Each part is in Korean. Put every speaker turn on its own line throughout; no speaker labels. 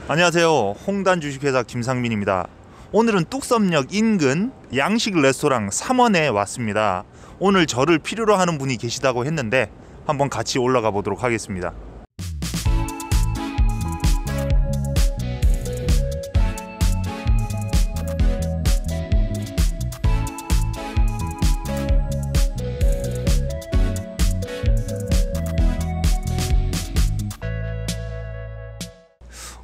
안녕하세요. 홍단 주식회사 김상민입니다. 오늘은 뚝섬역 인근 양식 레스토랑 3원에 왔습니다. 오늘 저를 필요로 하는 분이 계시다고 했는데 한번 같이 올라가 보도록 하겠습니다.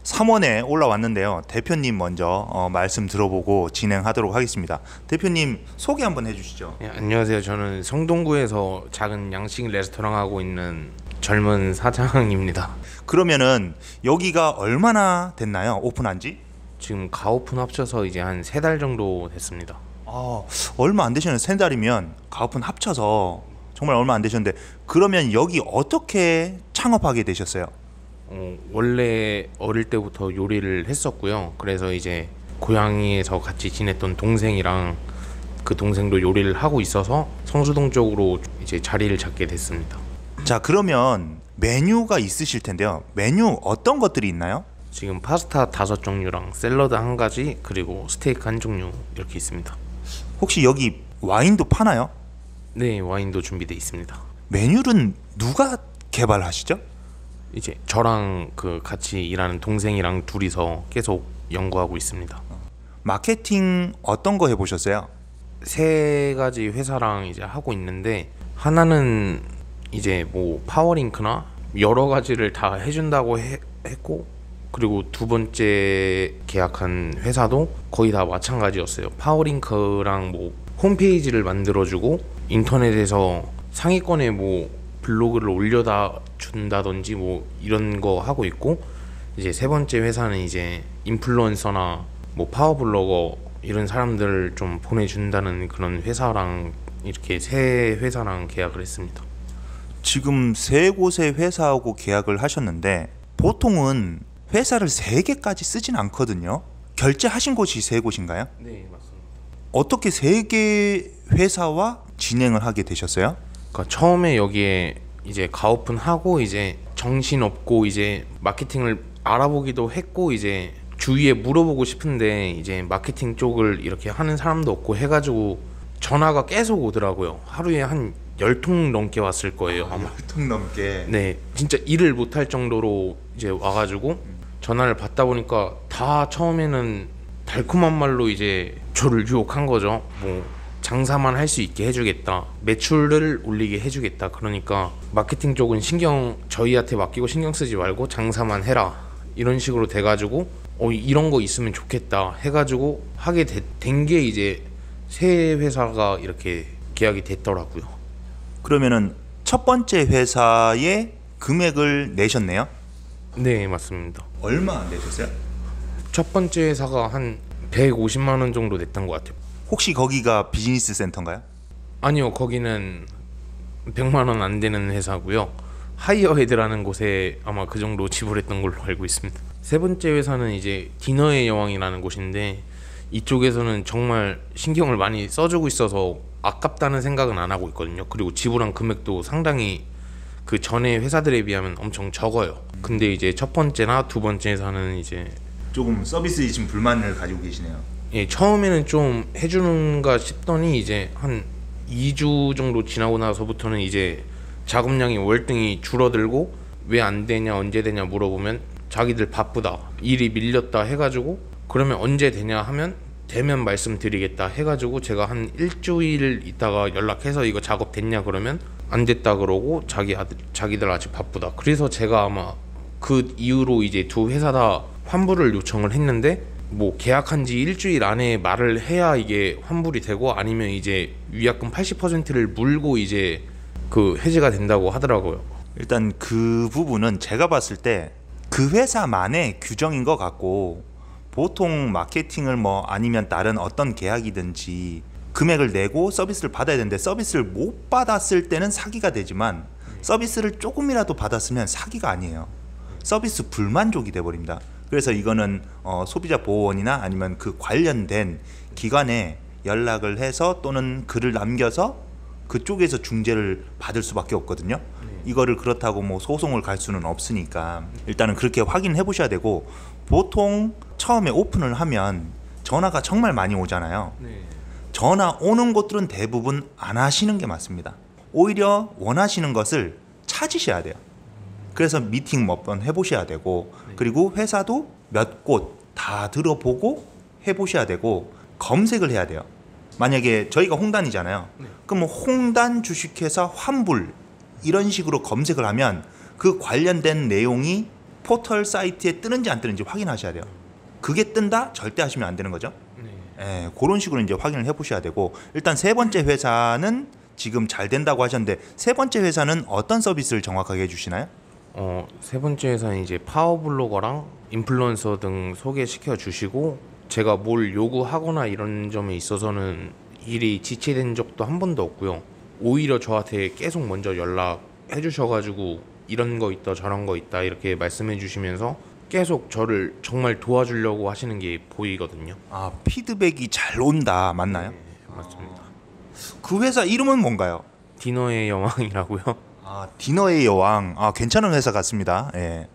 삼원에 올라왔는데요. 대표님 먼저 말씀 들어보고 진행하도록 하겠습니다. 대표님 소개 한번 해주시죠.
네, 안녕하세요. 저는 성동구에서 작은 양식 레스토랑 하고 있는 젊은 사장입니다.
그러면은 여기가 얼마나 됐나요? 오픈한 지?
지금 가오픈 합쳐서 이제 한 3달 정도 됐습니다.
얼마 안 되셨는데 3달이면 가오픈 합쳐서 정말 얼마 안 되셨는데, 그러면 여기 어떻게 창업하게 되셨어요?
원래 어릴 때부터 요리를 했었고요. 그래서 이제 고향에서 같이 지냈던 동생이랑 그 동생도 요리를 하고 있어서 성수동 쪽으로 이제 자리를 잡게 됐습니다.
자, 그러면 메뉴가 있으실 텐데요. 메뉴 어떤 것들이 있나요?
지금 파스타 5종류랑 샐러드 1가지 그리고 스테이크 1종류 이렇게 있습니다.
혹시 여기 와인도 파나요?
네, 와인도 준비되어 있습니다.
메뉴는 누가 개발하시죠?
이제 저랑 그 같이 일하는 동생이랑 둘이서 계속 연구하고 있습니다.
마케팅 어떤 거 해보셨어요?
3가지 회사랑 이제 하고 있는데, 하나는 이제 뭐 파워링크나 여러 가지를 다 해준다고 했고, 그리고 2번째 계약한 회사도 거의 다 마찬가지였어요. 파워링크랑 뭐 홈페이지를 만들어주고 인터넷에서 상위권에 뭐 블로그를 올려다 준다든지 뭐 이런 거 하고 있고, 이제 3번째 회사는 이제 인플루언서나 뭐 파워블로거 이런 사람들을 좀 보내준다는 그런 회사랑 이렇게 3회사랑 계약을 했습니다.
지금 3곳의 회사하고 계약을 하셨는데 보통은 회사를 3개까지 쓰진 않거든요. 결제하신 곳이 3곳인가요?
네, 맞습니다.
어떻게 3개 회사와 진행을 하게 되셨어요?
그러니까 처음에 여기에 이제 가오픈 하고 이제 정신 없고 이제 마케팅을 알아보기도 했고, 이제 주위에 물어보고 싶은데 이제 마케팅 쪽을 이렇게 하는 사람도 없고 해가지고 전화가 계속 오더라고요. 하루에 한 10통 넘게 왔을 거예요, 아마.
10통 넘게.
네, 진짜 일을 못할 정도로 이제 와가지고 전화를 받다 보니까 다 처음에는 달콤한 말로 이제 저를 유혹한 거죠. 뭐 장사만 할 수 있게 해주겠다, 매출을 올리게 해주겠다. 그러니까 마케팅 쪽은 저희한테 맡기고 신경 쓰지 말고 장사만 해라, 이런 식으로 돼가지고 이런 거 있으면 좋겠다 해가지고 하게 된 게 이제 3회사가 이렇게 계약이 됐더라고요.
그러면은 첫 번째 회사에 금액을 내셨네요?
네, 맞습니다.
얼마 내셨어요?
첫 번째 회사가 한 150만 원 정도 냈던 것 같아요.
혹시 거기가 비즈니스 센터인가요?
아니요, 거기는 100만 원 안 되는 회사고요. 하이어헤드라는 곳에 아마 그 정도 지불했던 걸로 알고 있습니다. 3번째 회사는 이제 디너의 여왕이라는 곳인데, 이쪽에서는 정말 신경을 많이 써주고 있어서 아깝다는 생각은 안 하고 있거든요. 그리고 지불한 금액도 상당히 그 전에 회사들에 비하면 엄청 적어요. 근데 이제 첫 번째나 2번째 회사는 이제
조금 서비스에 지금 불만을 가지고 계시네요.
예, 처음에는 좀 해주는가 싶더니 이제 한 2주 정도 지나고 나서부터는 이제 작업량이 월등히 줄어들고, 왜 안 되냐 언제 되냐 물어보면 자기들 바쁘다, 일이 밀렸다 해가지고, 그러면 언제 되냐 하면 되면 말씀드리겠다 해가지고 제가 한 일주일 있다가 연락해서 이거 작업 됐냐 그러면 안 됐다 그러고 자기들 아직 바쁘다. 그래서 제가 아마 그 이후로 이제 2회사 다 환불을 요청을 했는데, 뭐 계약한 지 일주일 안에 말을 해야 이게 환불이 되고, 아니면 이제 위약금 80%를 물고 이제 그 해지가 된다고 하더라고요.
일단 그 부분은 제가 봤을 때 그 회사만의 규정인 것 같고, 보통 마케팅을 뭐 아니면 다른 어떤 계약이든지 금액을 내고 서비스를 받아야 되는데, 서비스를 못 받았을 때는 사기가 되지만 서비스를 조금이라도 받았으면 사기가 아니에요. 서비스 불만족이 돼버립니다. 그래서 이거는 소비자 보호원이나 아니면 그 관련된 기관에 연락을 해서 또는 글을 남겨서 그쪽에서 중재를 받을 수밖에 없거든요. 이거를 그렇다고 뭐 소송을 갈 수는 없으니까 일단은 그렇게 확인해 보셔야 되고, 보통 처음에 오픈을 하면 전화가 정말 많이 오잖아요. 전화 오는 곳들은 대부분 안 하시는 게 맞습니다. 오히려 원하시는 것을 찾으셔야 돼요. 그래서 미팅 몇 번 해보셔야 되고, 그리고 회사도 몇 곳 다 들어보고 해보셔야 되고, 검색을 해야 돼요. 만약에 저희가 홍단이잖아요. 그럼 뭐 홍단 주식회사 환불 이런 식으로 검색을 하면 그 관련된 내용이 포털 사이트에 뜨는지 안 뜨는지 확인하셔야 돼요. 그게 뜬다? 절대 하시면 안 되는 거죠. 그런 식으로 이제 확인을 해보셔야 되고, 일단 세 번째 회사는 지금 잘 된다고 하셨는데, 세 번째 회사는 어떤 서비스를 정확하게 해주시나요?
세 번째 회사는 이제 파워블로거랑 인플루언서 등 소개시켜 주시고, 제가 뭘 요구하거나 이런 점에 있어서는 일이 지체된 적도 한 번도 없고요. 오히려 저한테 계속 먼저 연락해 주셔가지고 이런 거 있다 저런 거 있다 이렇게 말씀해 주시면서 계속 저를 정말 도와주려고 하시는 게 보이거든요.
아, 피드백이 잘 온다 맞나요?
네, 맞습니다.
그 회사 이름은 뭔가요?
디너의 여왕이라고요.
아, 디너의 여왕. 아, 괜찮은 회사 같습니다. 예.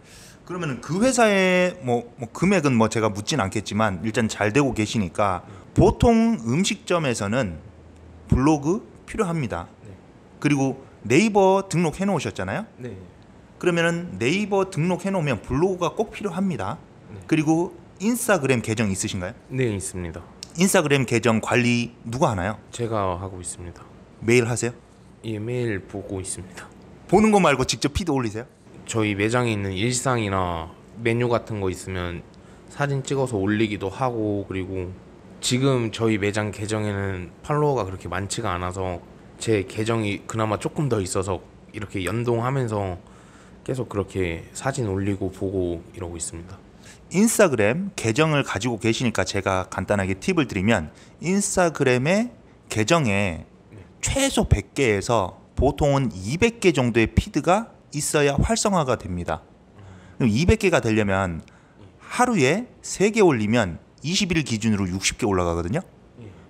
그러면 그 회사의 뭐 금액은 뭐 제가 묻진 않겠지만 일단 잘 되고 계시니까, 보통 음식점에서는 블로그 필요합니다. 그리고 네이버 등록해 놓으셨잖아요. 그러면은 네이버 등록해 놓으면 블로그가 꼭 필요합니다. 그리고 인스타그램 계정 있으신가요?
네, 있습니다.
인스타그램 계정 관리 누가 하나요?
제가 하고 있습니다.
매일 하세요?
예, 매일 보고 있습니다.
보는 거 말고 직접 피드 올리세요?
저희 매장에 있는 일상이나 메뉴 같은 거 있으면 사진 찍어서 올리기도 하고, 그리고 지금 저희 매장 계정에는 팔로워가 그렇게 많지가 않아서 제 계정이 그나마 조금 더 있어서 이렇게 연동하면서 계속 그렇게 사진 올리고 보고 이러고 있습니다.
인스타그램 계정을 가지고 계시니까 제가 간단하게 팁을 드리면, 인스타그램의 계정에 최소 100개에서 보통은 200개 정도의 피드가 있어야 활성화가 됩니다. 그럼 200개가 되려면 하루에 3개 올리면 20일 기준으로 60개 올라가거든요.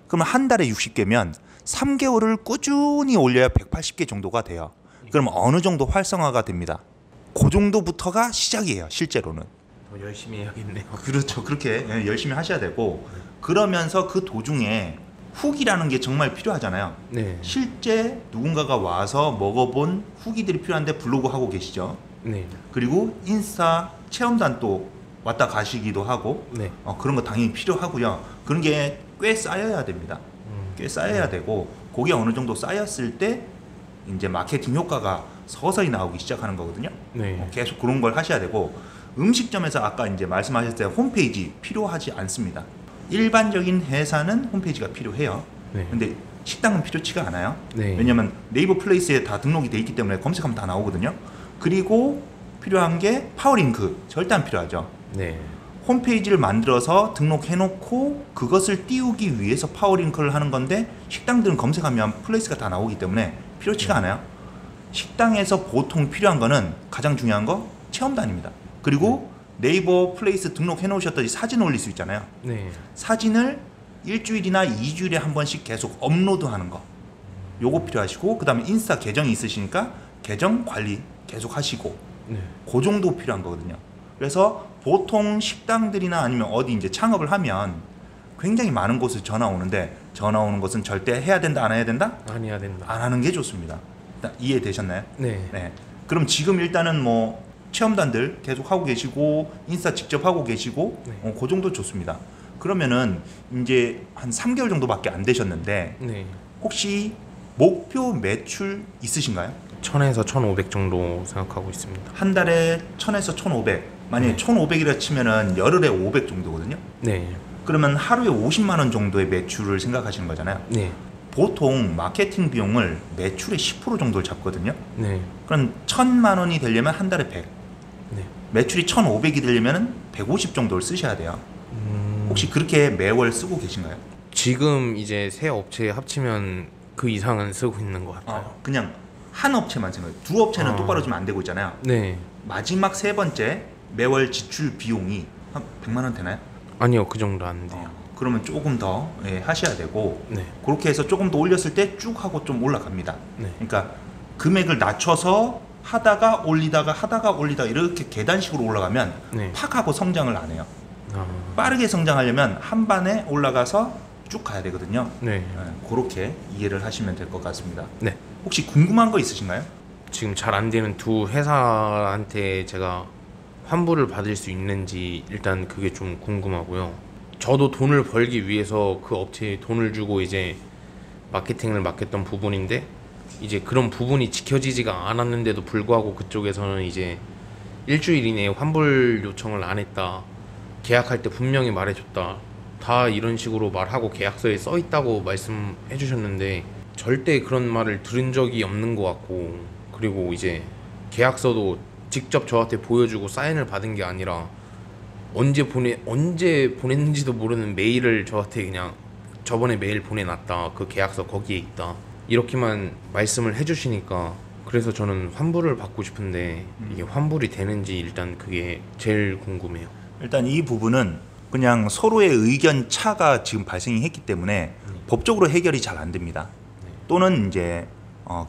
그러면 한 달에 60개면 3개월을 꾸준히 올려야 180개 정도가 돼요. 그럼 어느 정도 활성화가 됩니다. 그 정도부터가 시작이에요, 실제로는.
더 열심히 해야겠네요.
그렇죠. 그렇게 열심히 하셔야 되고, 그러면서 그 도중에 후기라는 게 정말 필요하잖아요.
네.
실제 누군가가 와서 먹어본 후기들이 필요한데 블로그 하고 계시죠.
네.
그리고 인스타 체험단 또 왔다 가시기도 하고,
네.
그런 거 당연히 필요하고요. 그런 게 꽤 쌓여야 됩니다. 꽤 쌓여야 되고, 그게 어느 정도 쌓였을 때 이제 마케팅 효과가 서서히 나오기 시작하는 거거든요.
네.
계속 그런 걸 하셔야 되고, 음식점에서 아까 이제 말씀하셨을 때 홈페이지 필요하지 않습니다. 일반적인 회사는 홈페이지가 필요해요.
네.
근데 식당은 필요치가 않아요.
네.
왜냐면 네이버 플레이스에 다 등록이 돼 있기 때문에 검색하면 다 나오거든요. 그리고 필요한 게 파워링크, 절대 안 필요하죠.
네.
홈페이지를 만들어서 등록해놓고 그것을 띄우기 위해서 파워링크를 하는 건데, 식당들은 검색하면 플레이스가 다 나오기 때문에 필요치가 않아요. 식당에서 보통 필요한 거는, 가장 중요한 거 체험단입니다. 그리고 네이버 플레이스 등록해 놓으셨더니 사진 올릴 수 있잖아요.
네.
사진을 일주일이나 2주일에 한 번씩 계속 업로드하는 거, 요거 필요하시고, 그 다음에 인스타 계정이 있으시니까 계정 관리 계속 하시고,
네.
그 정도 필요한 거거든요. 그래서 보통 식당들이나 아니면 어디 이제 창업을 하면 굉장히 많은 곳에 전화 오는데, 전화 오는 것은 절대 해야 된다 안 해야 된다?
안 해야 된다.
안 하는 게 좋습니다. 일단 이해되셨나요?
네.
네. 그럼 지금 일단은 뭐 체험단들 계속 하고 계시고, 인스타 직접 하고 계시고,
네.
그 정도 좋습니다. 그러면은 이제 한 3개월 정도밖에 안 되셨는데,
네.
혹시 목표 매출 있으신가요?
1000에서 1500 정도 생각하고 있습니다.
한 달에 1000에서 1500. 만약에 1500이라 치면은 열흘에 500 정도거든요.
네.
그러면 하루에 50만 원 정도의 매출을 생각하시는 거잖아요.
네.
보통 마케팅 비용을 매출의 10% 정도를 잡거든요.
네.
그럼 1000만 원이 되려면 한 달에 100.
네.
매출이 1500이 되려면 150 정도를 쓰셔야 돼요. 혹시 그렇게 매월 쓰고 계신가요?
지금 이제 세 업체 합치면 그 이상은 쓰고 있는 것 같아요.
그냥 한 업체만 생각해요. 두 업체는 똑바로 지면 안 되고 있잖아요.
네.
마지막 세 번째 매월 지출 비용이 한 100만 원 되나요?
아니요, 그 정도 안 돼요.
그러면 조금 더 하셔야 되고
네.
그렇게 해서 조금 더 올렸을 때 쭉 하고 좀 올라갑니다.
네.
그러니까 금액을 낮춰서 하다가 올리다가 이렇게 계단식으로 올라가면
네.
팍 하고 성장을 안 해요.
아,
빠르게 성장하려면 한 반에 올라가서 쭉 가야 되거든요.
네.
그렇게 이해를 하시면 될 것 같습니다.
네.
혹시 궁금한 거 있으신가요?
지금 잘 안 되는 두 회사한테 제가 환불을 받을 수 있는지 일단 그게 좀 궁금하고요. 저도 돈을 벌기 위해서 그 업체에 돈을 주고 이제 마케팅을 맡겼던 부분인데 이제 그런 부분이 지켜지지가 않았는데도 불구하고 그쪽에서는 이제 일주일 이내에 환불 요청을 안 했다. 계약할 때 분명히 말해줬다. 다 이런 식으로 말하고 계약서에 써 있다고 말씀해 주셨는데 절대 그런 말을 들은 적이 없는 것 같고, 그리고 이제 계약서도 직접 저한테 보여주고 사인을 받은 게 아니라 언제 보냈는지도 모르는 메일을 저한테 그냥 저번에 메일 보내놨다, 그 계약서 거기에 있다, 이렇게만 말씀을 해주시니까 그래서 저는 환불을 받고 싶은데 이게 환불이 되는지 일단 그게 제일 궁금해요.
일단 이 부분은 그냥 서로의 의견 차가 지금 발생이 했기 때문에 법적으로 해결이 잘 안 됩니다. 또는 이제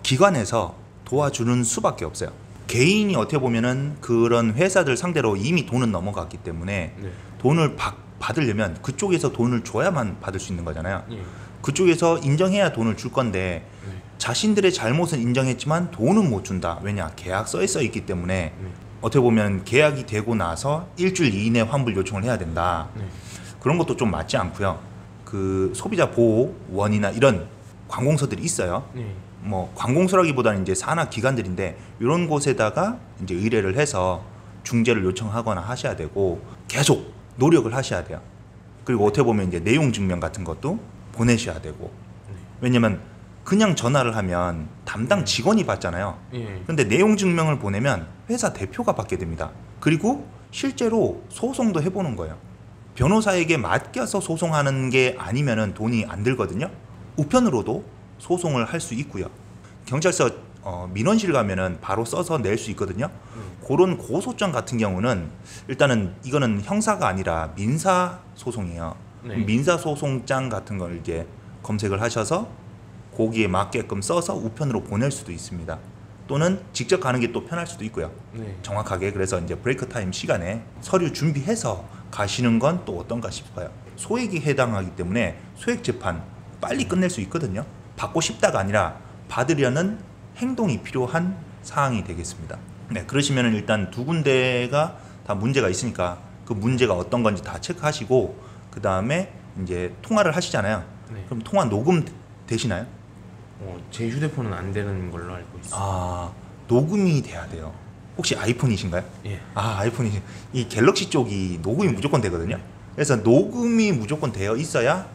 기관에서 도와주는 수밖에 없어요. 개인이 어떻게 보면은 그런 회사들 상대로 이미 돈은 넘어갔기 때문에
네.
돈을 받으려면 그쪽에서 돈을 줘야만 받을 수 있는 거잖아요.
예.
그쪽에서 인정해야 돈을 줄 건데
네.
자신들의 잘못은 인정했지만 돈은 못 준다. 왜냐? 계약서에 써 있기 때문에
네.
어떻게 보면 계약이 되고 나서 일주일 이내 환불 요청을 해야 된다.
네.
그런 것도 좀 맞지 않고요. 그 소비자 보호원이나 이런 관공서들이 있어요.
네.
뭐 관공서라기보다는 이제 산하 기관들인데 이런 곳에다가 이제 의뢰를 해서 중재를 요청하거나 하셔야 되고 계속 노력을 하셔야 돼요. 그리고 어떻게 보면 이제 내용 증명 같은 것도 보내셔야 되고. 왜냐면 그냥 전화를 하면 담당 직원이 받잖아요.
예.
근데 내용 증명을 보내면 회사 대표가 받게 됩니다. 그리고 실제로 소송도 해보는 거예요. 변호사에게 맡겨서 소송하는 게 아니면은 돈이 안 들거든요. 우편으로도 소송을 할 수 있고요. 경찰서 민원실 가면은 바로 써서 낼 수 있거든요. 그런 고소장 같은 경우는 일단은 이거는 형사가 아니라 민사 소송이에요.
네.
민사 소송장 같은 걸 이제 검색을 하셔서 거기에 맞게끔 써서 우편으로 보낼 수도 있습니다. 또는 직접 가는 게 또 편할 수도 있고요.
네.
정확하게. 그래서 이제 브레이크 타임 시간에 서류 준비해서 가시는 건 또 어떤가 싶어요. 소액이 해당하기 때문에 소액 재판 빨리 끝낼 수 있거든요. 받고 싶다가 아니라 받으려는 행동이 필요한 사항이 되겠습니다. 네, 그러시면은 일단 두 군데가 다 문제가 있으니까 그 문제가 어떤 건지 다 체크하시고 그 다음에 이제 통화를 하시잖아요.
네.
그럼 통화 녹음 되시나요?
제 휴대폰은 안 되는 걸로 알고 있어요.
아, 녹음이 돼야 돼요. 혹시 아이폰이신가요?
예.
아, 아이폰이 이 갤럭시 쪽이 녹음이 무조건 되거든요. 그래서 녹음이 무조건 되어 있어야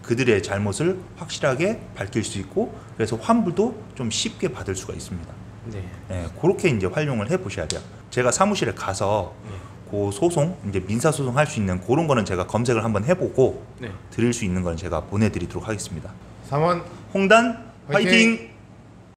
그들의 잘못을 확실하게 밝힐 수 있고 그래서 환불도 좀 쉽게 받을 수가 있습니다.
네.
그렇게 이제 활용을 해 보셔야 돼요. 제가 사무실에 가서 그 소송 이제 민사 소송 할 수 있는 그런 거는 제가 검색을 한번 해보고
네.
드릴 수 있는 건 제가 보내드리도록 하겠습니다.
3원
홍단
화이팅!
화이팅!